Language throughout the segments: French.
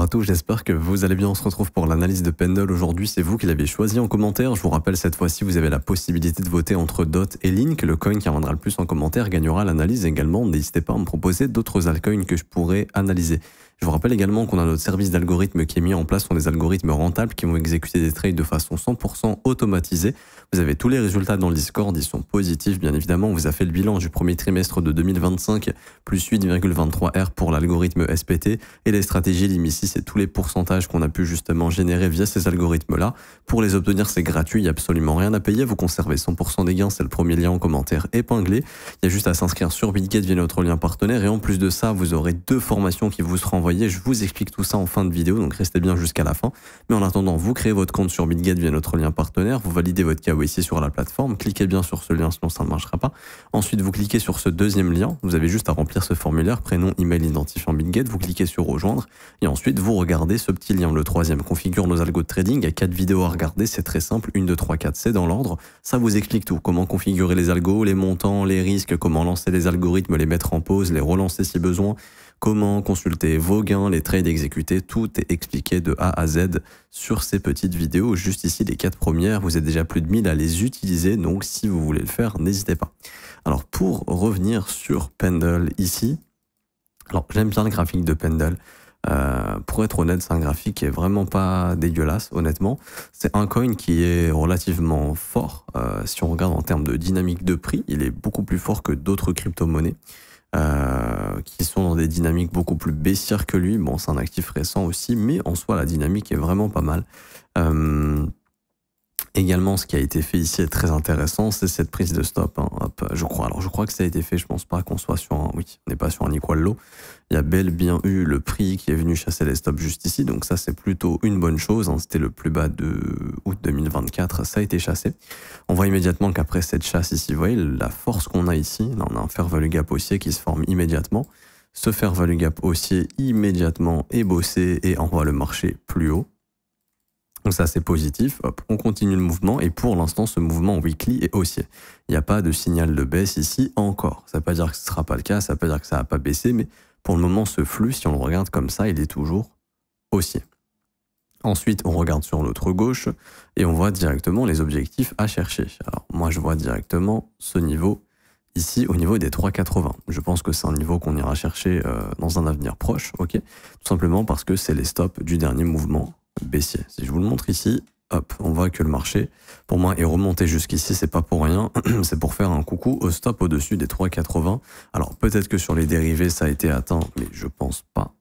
Bonsoir à tous, j'espère que vous allez bien. On se retrouve pour l'analyse de Pendle. Aujourd'hui, c'est vous qui l'avez choisi en commentaire. Je vous rappelle, cette fois-ci, vous avez la possibilité de voter entre DOT et Link. Le coin qui reviendra le plus en commentaire gagnera l'analyse. Également, n'hésitez pas à me proposer d'autres altcoins que je pourrais analyser. Je vous rappelle également qu'on a notre service d'algorithme qui est mis en place. Ce sont des algorithmes rentables qui vont exécuter des trades de façon 100% automatisée. Vous avez tous les résultats dans le Discord, ils sont positifs. Bien évidemment, on vous a fait le bilan du premier trimestre de 2025, plus 8,23 R pour l'algorithme SPT. Et les stratégies LIMICI, c'est tous les pourcentages qu'on a pu justement générer via ces algorithmes-là. Pour les obtenir, c'est gratuit, il n'y a absolument rien à payer. Vous conservez 100% des gains, c'est le premier lien en commentaire épinglé. Il y a juste à s'inscrire sur Bitget via notre lien partenaire. Et en plus de ça, vous aurez 2 formations qui vous seront envoyées. Je vous explique tout ça en fin de vidéo, donc restez bien jusqu'à la fin. Mais en attendant, vous créez votre compte sur Bitget via notre lien partenaire, vous validez votre KYC sur la plateforme, cliquez bien sur ce lien, sinon ça ne marchera pas. Ensuite, vous cliquez sur ce deuxième lien, vous avez juste à remplir ce formulaire, prénom, email, identifiant Bitget, vous cliquez sur rejoindre, et ensuite vous regardez ce petit lien, le troisième, configure nos algos de trading. Il y a 4 vidéos à regarder, c'est très simple, 1, 2, 3, 4, c'est dans l'ordre. Ça vous explique tout, comment configurer les algos, les montants, les risques, comment lancer les algorithmes, les mettre en pause, les relancer si besoin, comment consulter vos gains, les trades exécutés, tout est expliqué de A à Z sur ces petites vidéos. Juste ici, les 4 premières, vous êtes déjà plus de 1000 à les utiliser, donc si vous voulez le faire, n'hésitez pas. Alors pour revenir sur Pendle ici, alors j'aime bien le graphique de Pendle. Pour être honnête, c'est un graphique qui est vraiment pas dégueulasse, honnêtement. C'est un coin qui est relativement fort. Si on regarde en termes de dynamique de prix, il est beaucoup plus fort que d'autres crypto-monnaies. Qui sont dans des dynamiques beaucoup plus baissières que lui. Bon, c'est un actif récent aussi, mais en soi, la dynamique est vraiment pas mal. Également, ce qui a été fait ici est très intéressant, c'est cette prise de stop. Hein. Hop, je crois. Alors, je crois que ça a été fait. Je pense pas qu'on soit sur un. Oui, on n'est pas sur un equal low. Il y a bel bien eu le prix qui est venu chasser les stops juste ici. Donc ça, c'est plutôt une bonne chose. Hein. C'était le plus bas de août 2024. Ça a été chassé. On voit immédiatement qu'après cette chasse ici, vous voyez la force qu'on a ici. Là, on a un fair value gap haussier qui se forme immédiatement. Ce fair value gap haussier immédiatement est bossé et envoie le marché plus haut. Donc ça, c'est positif. Hop, on continue le mouvement et pour l'instant, ce mouvement weekly est haussier. Il n'y a pas de signal de baisse ici encore. Ça ne veut pas dire que ce ne sera pas le cas, ça ne veut pas dire que ça ne va pas baisser, mais pour le moment, ce flux, si on le regarde comme ça, il est toujours haussier. Ensuite, on regarde sur l'autre gauche et on voit directement les objectifs à chercher. Alors moi, je vois directement ce niveau ici au niveau des 3,80. Je pense que c'est un niveau qu'on ira chercher dans un avenir proche, ok? Tout simplement parce que c'est les stops du dernier mouvement baissier. Si je vous le montre ici, hop, on voit que le marché, pour moi, est remonté jusqu'ici, c'est pas pour rien, c'est pour faire un coucou au stop au-dessus des 3,80. Alors peut-être que sur les dérivés, ça a été atteint, mais je pense pas.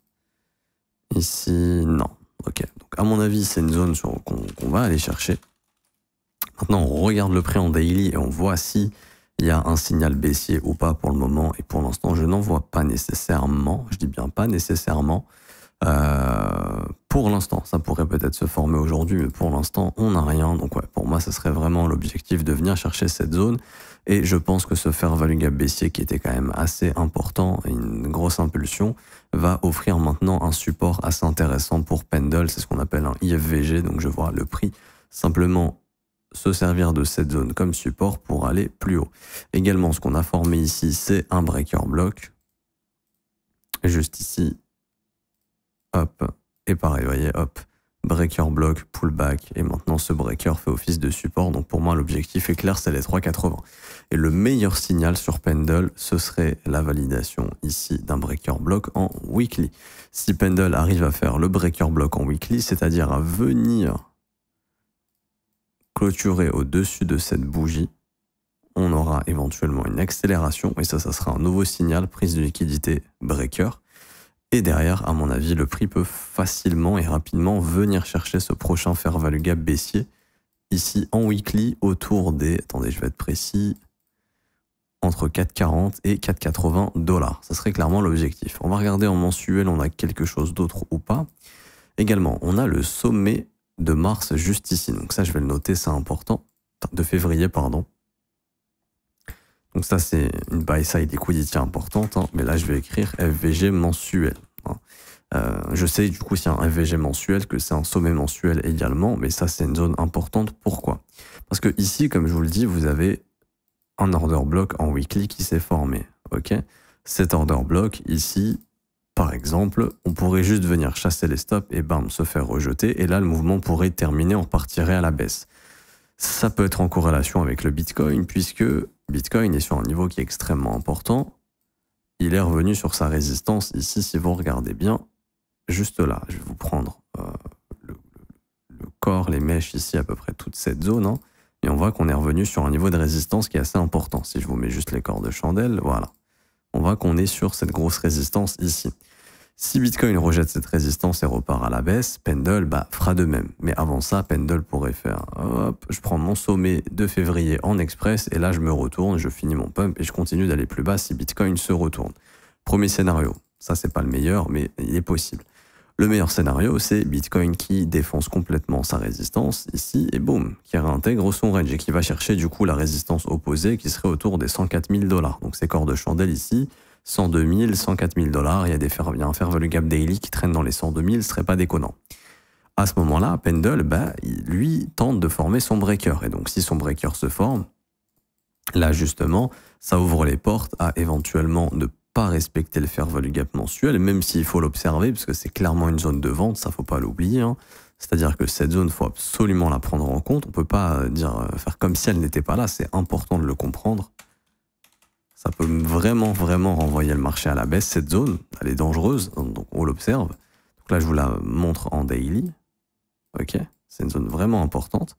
Ici, non. Ok, donc à mon avis, c'est une zone qu'on va aller chercher. Maintenant, on regarde le prix en daily et on voit si il y a un signal baissier ou pas pour le moment. Et pour l'instant, je n'en vois pas nécessairement. Je dis bien pas nécessairement. Pour l'instant, ça pourrait peut-être se former aujourd'hui, mais pour l'instant, on n'a rien. Donc ouais, pour moi, ce serait vraiment l'objectif de venir chercher cette zone. Et je pense que ce fair value gap baissier, qui était quand même assez important et une grosse impulsion, va offrir maintenant un support assez intéressant pour Pendle. C'est ce qu'on appelle un IFVG. Donc je vois le prix simplement se servir de cette zone comme support pour aller plus haut. Également, ce qu'on a formé ici, c'est un breaker block. Juste ici. Hop, et pareil, vous voyez, hop, breaker block, pullback, et maintenant ce breaker fait office de support. Donc pour moi, l'objectif est clair, c'est les 3,80. Et le meilleur signal sur Pendle, ce serait la validation ici d'un breaker block en weekly. Si Pendle arrive à faire le breaker block en weekly, c'est-à-dire à venir clôturer au-dessus de cette bougie, on aura éventuellement une accélération, et ça sera un nouveau signal, prise de liquidité, breaker. Et derrière, à mon avis, le prix peut facilement et rapidement venir chercher ce prochain fair value gap baissier. Ici, en weekly, autour des... Attendez, je vais être précis. Entre 4,40 et 4,80 $. Ça serait clairement l'objectif. On va regarder en mensuel, on a quelque chose d'autre ou pas. Également, on a le sommet de mars juste ici. Donc ça, je vais le noter, c'est important. De février, pardon. Donc ça, c'est une buy-side liquidity importante, hein, mais là, je vais écrire FVG mensuel. Hein. Je sais du coup, s'il y a un FVG mensuel, que c'est un sommet mensuel également, mais ça, c'est une zone importante. Pourquoi? Parce que ici, comme je vous le dis, vous avez un order block en weekly qui s'est formé. Ok, cet order block, ici, par exemple, on pourrait juste venir chasser les stops et bam, se faire rejeter. Et là, le mouvement pourrait terminer, on repartirait à la baisse. Ça peut être en corrélation avec le Bitcoin, puisque Bitcoin est sur un niveau qui est extrêmement important. Il est revenu sur sa résistance ici, si vous regardez bien, juste là. Je vais vous prendre le corps, les mèches ici, à peu près toute cette zone, hein, et on voit qu'on est revenu sur un niveau de résistance qui est assez important. Si je vous mets juste les corps de chandelle, voilà. On voit qu'on est sur cette grosse résistance ici. Si Bitcoin rejette cette résistance et repart à la baisse, Pendle fera de même. Mais avant ça, Pendle pourrait faire, hop, je prends mon sommet de février en express et là je me retourne, je finis mon pump et je continue d'aller plus bas si Bitcoin se retourne. Premier scénario, ça c'est pas le meilleur, mais il est possible. Le meilleur scénario, c'est Bitcoin qui défonce complètement sa résistance ici et boum, qui réintègre son range et qui va chercher du coup la résistance opposée qui serait autour des 104 000 $. Donc ces corps de chandelle ici, 102 000, 104 000 $, il y a un fair value gap daily qui traîne dans les 102 000, ce serait pas déconnant. À ce moment-là, Pendle, lui, tente de former son breaker. Et donc, si son breaker se forme, là, justement, ça ouvre les portes à éventuellement ne pas respecter le fair value gap mensuel, même s'il faut l'observer, parce que c'est clairement une zone de vente, ça faut pas l'oublier, hein. C'est-à-dire que cette zone, faut absolument la prendre en compte. On peut pas faire comme si elle n'était pas là, c'est important de le comprendre. Ça peut vraiment, vraiment renvoyer le marché à la baisse. Cette zone, elle est dangereuse, donc on l'observe. Donc là, je vous la montre en daily. Ok, c'est une zone vraiment importante.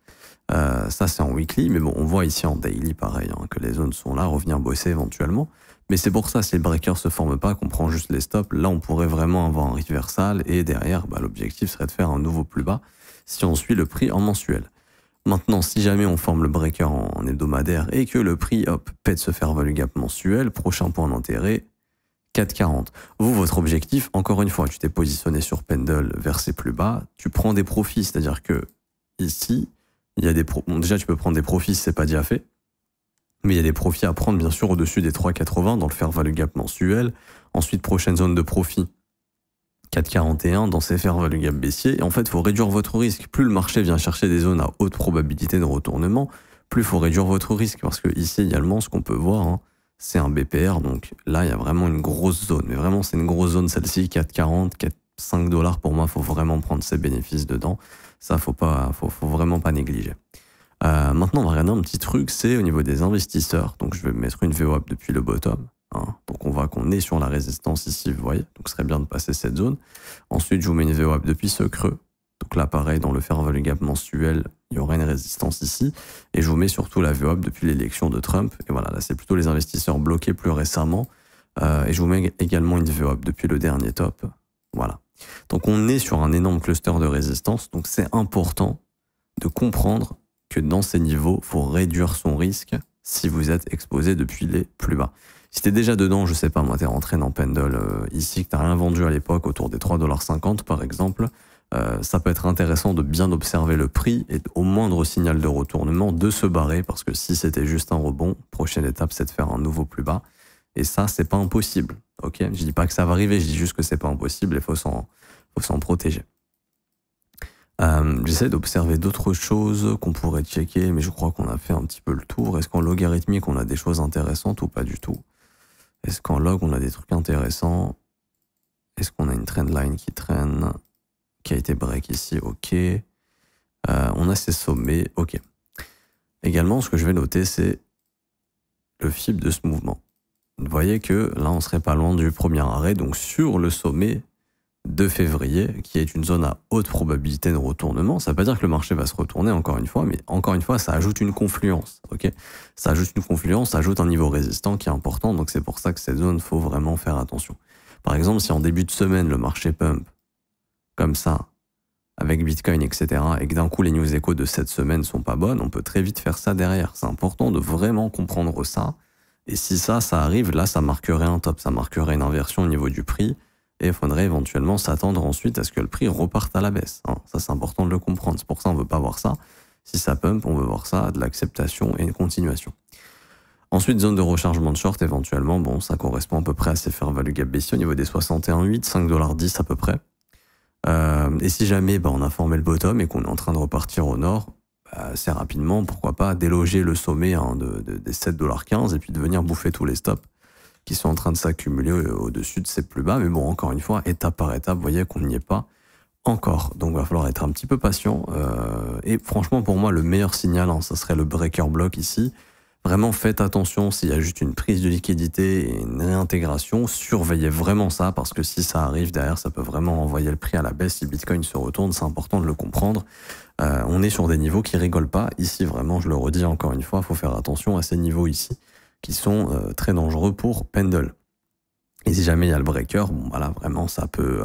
Ça, c'est en weekly, mais bon, on voit ici en daily, pareil, hein, que les zones sont là, revenir bosser éventuellement. Mais c'est pour ça, si le breaker se forme pas, qu'on prend juste les stops, là, on pourrait vraiment avoir un reversal et derrière, l'objectif serait de faire un nouveau plus bas si on suit le prix en mensuel. Maintenant, si jamais on forme le breaker en hebdomadaire et que le prix, hop, pète ce fair value gap mensuel, prochain point d'intérêt, 4,40. Vous, votre objectif, encore une fois, tu t'es positionné sur Pendle vers ses plus bas, tu prends des profits, c'est-à-dire que ici, il y a des déjà, tu peux prendre des profits si c'est pas déjà fait, mais il y a des profits à prendre, bien sûr, au-dessus des 3,80 dans le fair value gap mensuel. Ensuite, prochaine zone de profit, 4,41 dans ces fair value gap baissiers. Et en fait, il faut réduire votre risque. Plus le marché vient chercher des zones à haute probabilité de retournement, plus il faut réduire votre risque. Parce que ici également, ce qu'on peut voir, hein, c'est un BPR. Donc là, il y a vraiment une grosse zone. Mais vraiment, c'est une grosse zone, celle-ci, 4,40, 5 $ pour moi. Il faut vraiment prendre ses bénéfices dedans. Ça, faut vraiment pas négliger. Maintenant, on va regarder un petit truc, c'est au niveau des investisseurs. Donc, je vais mettre une VWAP depuis le bottom. Hein. Donc, on voit qu'on est sur la résistance ici, vous voyez. Donc, ce serait bien de passer cette zone. Ensuite, je vous mets une VWAP depuis ce creux. Donc là, pareil, dans le fair value gap mensuel, il y aurait une résistance ici. Et je vous mets surtout la VWAP depuis l'élection de Trump. Et voilà, là, c'est plutôt les investisseurs bloqués plus récemment. Et je vous mets également une VWAP depuis le dernier top. Voilà. Donc, on est sur un énorme cluster de résistance. Donc, c'est important de comprendre que dans ces niveaux, il faut réduire son risque si vous êtes exposé depuis les plus bas. Si t'es déjà dedans, je sais pas, moi, t'es rentré dans Pendle ici, que t'as rien vendu à l'époque autour des 3,50 $ par exemple, ça peut être intéressant de bien observer le prix et au moindre signal de retournement de se barrer, parce que si c'était juste un rebond, prochaine étape, c'est de faire un nouveau plus bas. Et ça, c'est pas impossible. Ok, je dis pas que ça va arriver, je dis juste que c'est pas impossible et faut s'en protéger. J'essaie d'observer d'autres choses qu'on pourrait checker, mais je crois qu'on a fait un petit peu le tour. Est-ce qu'en logarithmique, on a des choses intéressantes ou pas du tout? Est-ce qu'en log, on a des trucs intéressants? Est-ce qu'on a une trendline qui traîne, qui a été break ici? Ok. On a ces sommets, ok. Également, ce que je vais noter, c'est le FIB de ce mouvement. Vous voyez que là, on serait pas loin du premier arrêt, donc sur le sommet de février, qui est une zone à haute probabilité de retournement. Ça ne veut pas dire que le marché va se retourner encore une fois, mais encore une fois, ça ajoute une confluence. Okay, ça ajoute une confluence, ça ajoute un niveau résistant qui est important, donc c'est pour ça que cette zone, il faut vraiment faire attention. Par exemple, si en début de semaine, le marché pump, comme ça, avec Bitcoin, etc., et que d'un coup, les news échos de cette semaine sont pas bonnes, on peut très vite faire ça derrière. C'est important de vraiment comprendre ça. Et si ça arrive, là, ça marquerait un top, ça marquerait une inversion au niveau du prix, et il faudrait éventuellement s'attendre ensuite à ce que le prix reparte à la baisse. Hein. Ça, c'est important de le comprendre. C'est pour ça qu'on ne veut pas voir ça. Si ça pump, on veut voir ça, de l'acceptation et une continuation. Ensuite, zone de rechargement de short, éventuellement, bon, ça correspond à peu près à ces fair value gap baissiers au niveau des 61,8, 5,10 $ à peu près. Et si jamais on a formé le bottom et qu'on est en train de repartir au nord, assez rapidement, pourquoi pas déloger le sommet des 7,15 $ et puis de venir bouffer tous les stops qui sont en train de s'accumuler au-dessus de ces plus bas. Mais bon, encore une fois, étape par étape, vous voyez qu'on n'y est pas encore. Donc, il va falloir être un petit peu patient. Et franchement, pour moi, le meilleur signal, hein, ça serait le breaker block ici. Vraiment, faites attention s'il y a juste une prise de liquidité et une réintégration. Surveillez vraiment ça, parce que si ça arrive derrière, ça peut vraiment envoyer le prix à la baisse. Si Bitcoin se retourne, c'est important de le comprendre. On est sur des niveaux qui rigolent pas. Ici, vraiment, je le redis encore une fois, il faut faire attention à ces niveaux ici, qui sont très dangereux pour Pendle. Et si jamais il y a le breaker, bon, voilà, vraiment, ça peut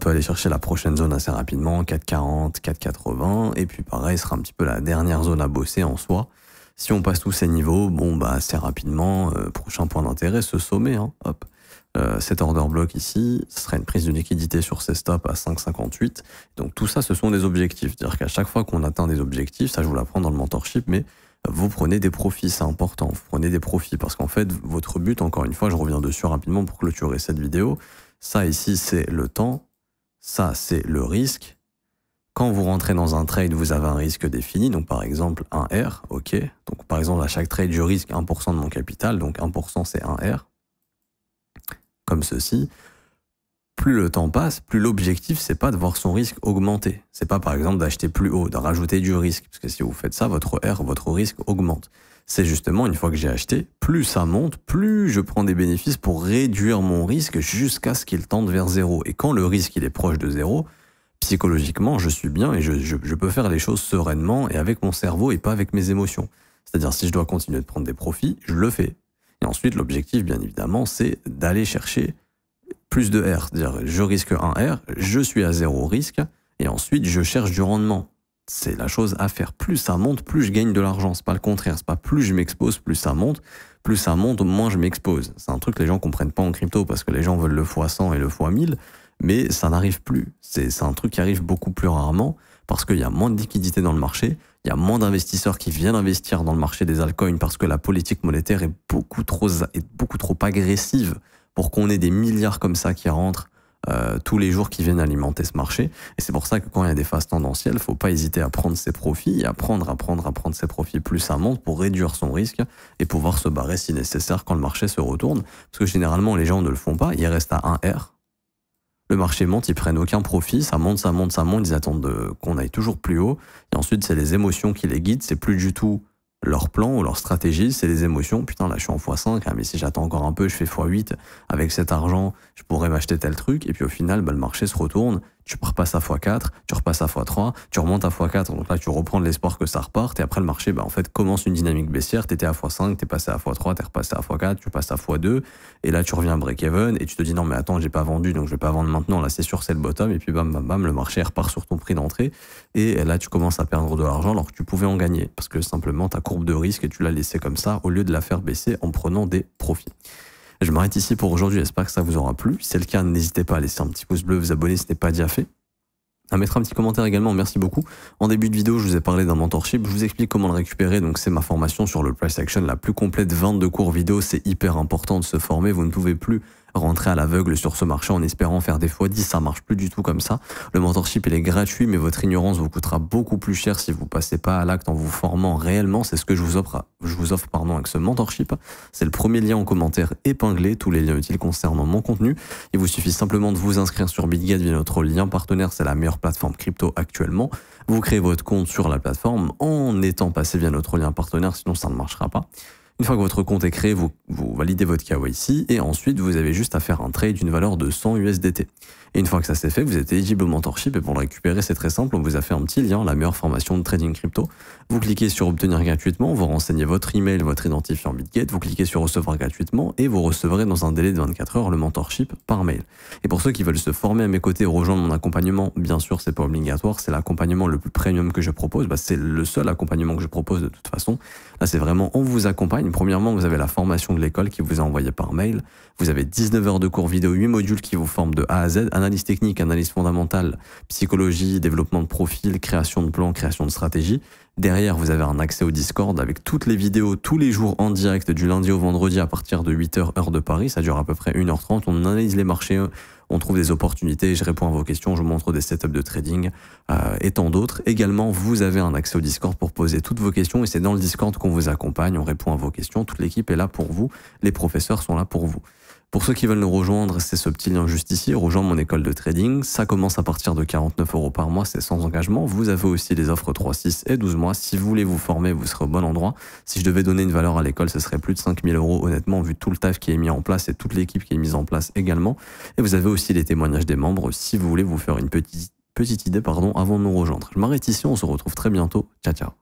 aller chercher la prochaine zone assez rapidement, 4,40, 4,80. Et puis pareil, ce sera un petit peu la dernière zone à bosser en soi. Si on passe tous ces niveaux, bon, bah, assez rapidement, prochain point d'intérêt, ce sommet, hein, hop. Cet order block ici, ce serait une prise de liquidité sur ces stops à 5,58. Donc tout ça, ce sont des objectifs. C'est-à-dire qu'à chaque fois qu'on atteint des objectifs, ça je vous l'apprends dans le mentorship, mais vous prenez des profits, c'est important. Vous prenez des profits parce qu'en fait, votre but, encore une fois, je reviens dessus rapidement pour clôturer cette vidéo. Ça ici, c'est le temps. Ça, c'est le risque. Quand vous rentrez dans un trade, vous avez un risque défini, donc par exemple un R, ok. Donc par exemple, à chaque trade, je risque 1% de mon capital, donc 1% c'est un R, comme ceci. Plus le temps passe, plus l'objectif, c'est pas de voir son risque augmenter. C'est pas par exemple d'acheter plus haut, de rajouter du risque, parce que si vous faites ça, votre R, votre risque augmente. C'est justement, une fois que j'ai acheté, plus ça monte, plus je prends des bénéfices pour réduire mon risque jusqu'à ce qu'il tende vers zéro. Et quand le risque il est proche de zéro, psychologiquement, je suis bien et je peux faire les choses sereinement et avec mon cerveau et pas avec mes émotions. C'est-à-dire, si je dois continuer de prendre des profits, je le fais. Et ensuite, l'objectif, bien évidemment, c'est d'aller chercher plus de R. C'est-à-dire, je risque un R, je suis à zéro risque, et ensuite, je cherche du rendement. C'est la chose à faire. Plus ça monte, plus je gagne de l'argent. C'est pas le contraire. C'est pas plus je m'expose, plus ça monte. Plus ça monte, moins je m'expose. C'est un truc que les gens comprennent pas en crypto parce que les gens veulent le x100 et le x1000. Mais ça n'arrive plus. C'est un truc qui arrive beaucoup plus rarement parce qu'il y a moins de liquidité dans le marché, il y a moins d'investisseurs qui viennent investir dans le marché des altcoins parce que la politique monétaire est beaucoup trop agressive pour qu'on ait des milliards comme ça qui rentrent tous les jours qui viennent alimenter ce marché. Et c'est pour ça que quand il y a des phases tendancielles, faut pas hésiter à prendre ses profits et à prendre ses profits plus ça monte pour réduire son risque et pouvoir se barrer si nécessaire quand le marché se retourne. Parce que généralement, les gens ne le font pas, ils restent à 1 R. Le marché monte, ils prennent aucun profit, ça monte, ils attendent qu'on aille toujours plus haut. Et ensuite, c'est les émotions qui les guident, c'est plus du tout leur plan ou leur stratégie, c'est les émotions. Putain, là, je suis en x5, hein, mais si j'attends encore un peu, je fais x8. Avec cet argent, je pourrais m'acheter tel truc. Et puis au final, bah, le marché se retourne. Tu repasses à x4, tu repasses à x3, tu remontes à x4. Donc là, tu reprends de l'espoir que ça reparte. Et après, le marché, bah, en fait, commence une dynamique baissière. Tu étais à x5, tu es passé à x3, tu es repassé à x4, tu passes à x2. Et là, tu reviens à break-even. Et tu te dis, non, mais attends, j'ai pas vendu, donc je vais pas vendre maintenant. Là, c'est sûr, c'est le bottom. Et puis, bam, bam, bam, le marché repart sur ton prix d'entrée. Et là, tu commences à perdre de l'argent alors que tu pouvais en gagner. Parce que simplement, ta courbe de risque, tu l'as laissée comme ça au lieu de la faire baisser en prenant des profits. Je m'arrête ici pour aujourd'hui. J'espère que ça vous aura plu. Si c'est le cas, n'hésitez pas à laisser un petit pouce bleu, vous abonner si ce n'est pas déjà fait. À mettre un petit commentaire également, merci beaucoup. En début de vidéo, je vous ai parlé d'un mentorship, je vous explique comment le récupérer, donc c'est ma formation sur le price action la plus complète, 22 cours vidéo, c'est hyper important de se former, vous ne pouvez plus rentrer à l'aveugle sur ce marché en espérant faire des x10, ça marche plus du tout comme ça. Le mentorship il est gratuit, mais votre ignorance vous coûtera beaucoup plus cher si vous passez pas à l'acte en vous formant réellement, c'est ce que je vous offre avec ce mentorship. C'est le premier lien en commentaire épinglé, tous les liens utiles concernant mon contenu. Il vous suffit simplement de vous inscrire sur BitGet via notre lien partenaire, c'est la meilleure plateforme crypto actuellement. Vous créez votre compte sur la plateforme en étant passé via notre lien partenaire, sinon ça ne marchera pas. Une fois que votre compte est créé, vous validez votre KYC et ensuite vous avez juste à faire un trade d'une valeur de 100 USDT. Et une fois que ça c'est fait, vous êtes éligible au mentorship et pour le récupérer, c'est très simple. On vous a fait un petit lien, la meilleure formation de trading crypto. Vous cliquez sur obtenir gratuitement, vous renseignez votre email, votre identifiant BitGet, vous cliquez sur recevoir gratuitement et vous recevrez dans un délai de 24 heures le mentorship par mail. Et pour ceux qui veulent se former à mes côtés, rejoindre mon accompagnement, bien sûr, c'est pas obligatoire, c'est l'accompagnement le plus premium que je propose. Bah, c'est le seul accompagnement que je propose de toute façon. Là, c'est vraiment, on vous accompagne. Premièrement, vous avez la formation de l'école qui vous est envoyée par mail. Vous avez 19 heures de cours vidéo, 8 modules qui vous forment de A à Z, analyse technique, analyse fondamentale, psychologie, développement de profil, création de plans, création de stratégie. Derrière, vous avez un accès au Discord avec toutes les vidéos tous les jours en direct du lundi au vendredi à partir de 8h heure de Paris. Ça dure à peu près 1h30. On analyse les marchés, On trouve des opportunités, je réponds à vos questions, je vous montre des setups de trading et tant d'autres. Également, vous avez un accès au Discord pour poser toutes vos questions et c'est dans le Discord qu'on vous accompagne, on répond à vos questions, toute l'équipe est là pour vous, les professeurs sont là pour vous. Pour ceux qui veulent nous rejoindre, c'est ce petit lien juste ici, rejoindre mon école de trading. Ça commence à partir de 49 € par mois, c'est sans engagement. Vous avez aussi les offres 3, 6 et 12 mois. Si vous voulez vous former, vous serez au bon endroit. Si je devais donner une valeur à l'école, ce serait plus de 5 000 €, honnêtement, vu tout le taf qui est mis en place et toute l'équipe qui est mise en place également. Et vous avez aussi les témoignages des membres si vous voulez vous faire une petite idée, avant de nous rejoindre. Je m'arrête ici, on se retrouve très bientôt. Ciao, ciao.